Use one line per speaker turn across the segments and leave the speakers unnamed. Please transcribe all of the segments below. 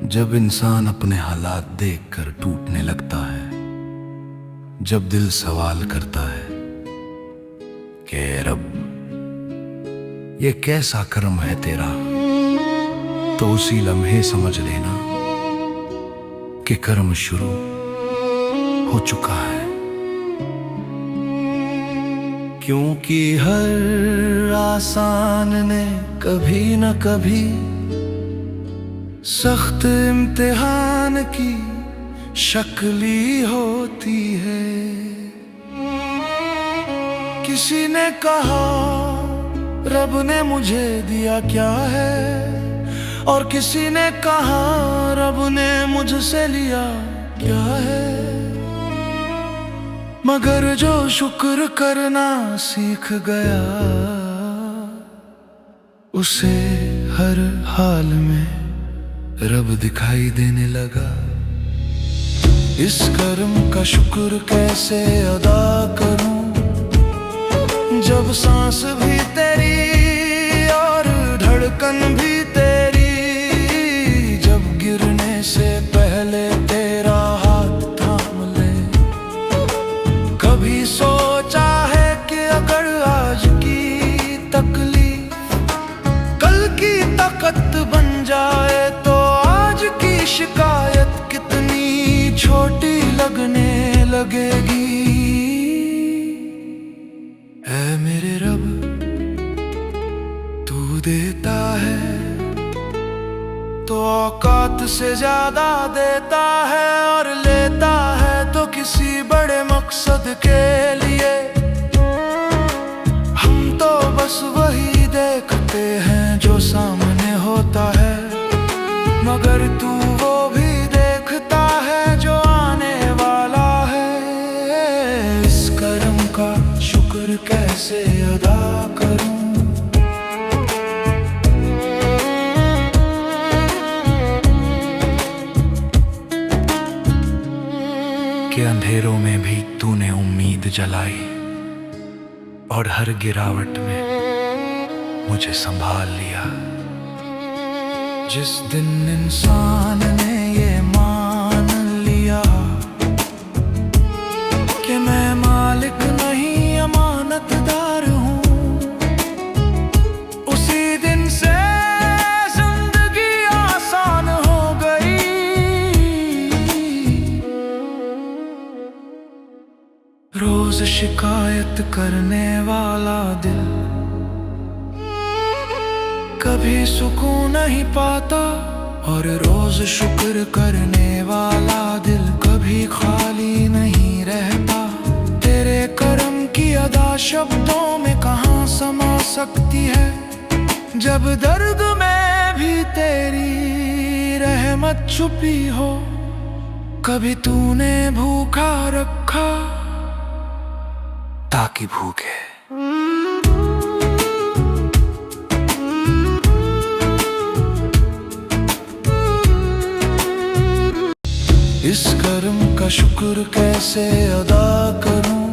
जब इंसान अपने हालात देखकर टूटने लगता है, जब दिल सवाल करता है कि रब ये कैसा कर्म है तेरा, तो उसी लम्हे समझ लेना कि कर्म शुरू हो चुका है। क्योंकि हर आसान ने कभी न कभी सख्त इम्तिहान की शक्ली होती है। किसी ने कहा रब ने मुझे दिया क्या है, और किसी ने कहा रब ने मुझसे लिया क्या है। मगर जो शुक्र करना सीख गया, उसे हर हाल में रब दिखाई देने लगा। इस कर्म का शुक्र कैसे अदा करूं, जब सांस भी तेरी और धड़कन भी तेरी, जब गिरने से पहले तेरा हाथ थाम ले। कभी सोचा है कि अगर आज की तकलीफ कल की ताकत बन जाए, तो आज की शिकायत कितनी छोटी लगने लगेगी। ऐ मेरे रब, तू देता है तो औकात से ज्यादा देता है, और लेता है तो किसी बड़े मकसद के लिए। हम तो बस वही देखते हैं जो सामने होता है, मगर तू वो भी देखता है जो आने वाला है। इस कर्म का शुक्र कैसे अदा करूं, कि अंधेरों में भी तूने उम्मीद जलाई, और हर गिरावट में मुझे संभाल लिया। जिस दिन इंसान ने ये मान लिया कि मैं मालिक नहीं अमानतदार हूँ, उसी दिन से जिंदगी आसान हो गई। रोज शिकायत करने वाला दिल कभी सुकून नहीं पाता, और रोज शुक्र करने वाला दिल कभी खाली नहीं रहता। तेरे कर्म की अदा शब्दों में कहाँ समा सकती है, जब दर्द में भी तेरी रहमत छुपी हो। कभी तूने भूखा रखा ताकि भूखे, इस कर्म का शुक्र कैसे अदा करूं,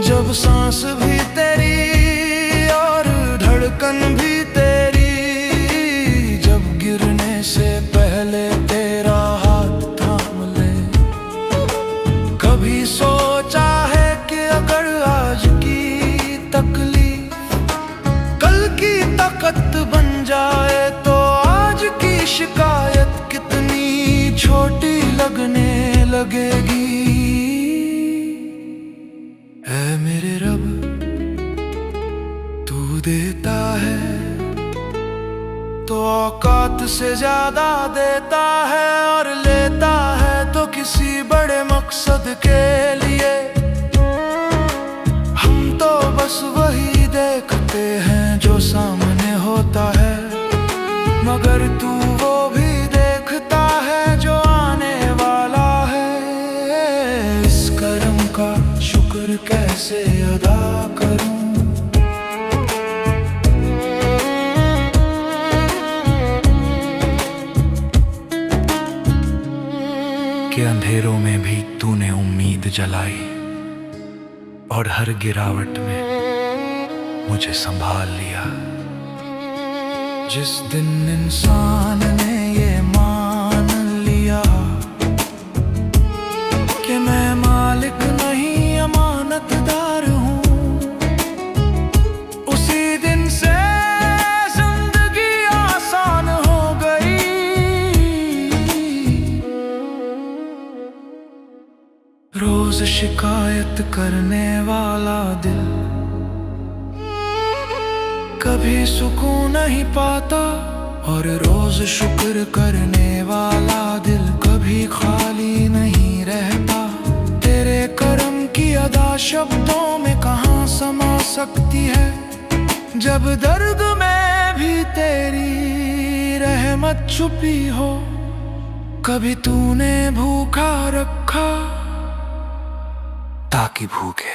जब सांस भी तेरी और धड़कन भी तेरी, जब गिरने से पहले तेरा हाथ थाम ले। कभी सोचा है कि अगर आज की तकलीफ कल की ताकत बन जाए, तो आज की शिकायत कितनी छोटी लगने लगेगी। ऐ मेरे रब, तू देता है तो औकात से ज्यादा देता है, और लेता है तो किसी बड़े मकसद के लिए। हम तो बस वही देखते हैं जो सामने होता है, मगर तू वो भी देखता है जो आने वाला है। इस कर्म का शुक्र कैसे अदा करूं, कि अंधेरों में भी तूने उम्मीद जलाई, और हर गिरावट में मुझे संभाल लिया। जिस दिन इंसान ने ये शिकायत करने वाला दिल कभी सुकून नहीं पाता, और रोज शुक्र करने वाला दिल कभी खाली नहीं रहता। तेरे करम की अदा शब्दों में कहाँ समा सकती है, जब दर्द में भी तेरी रहमत छुपी हो। कभी तूने भूखा रखा ताकि भूखे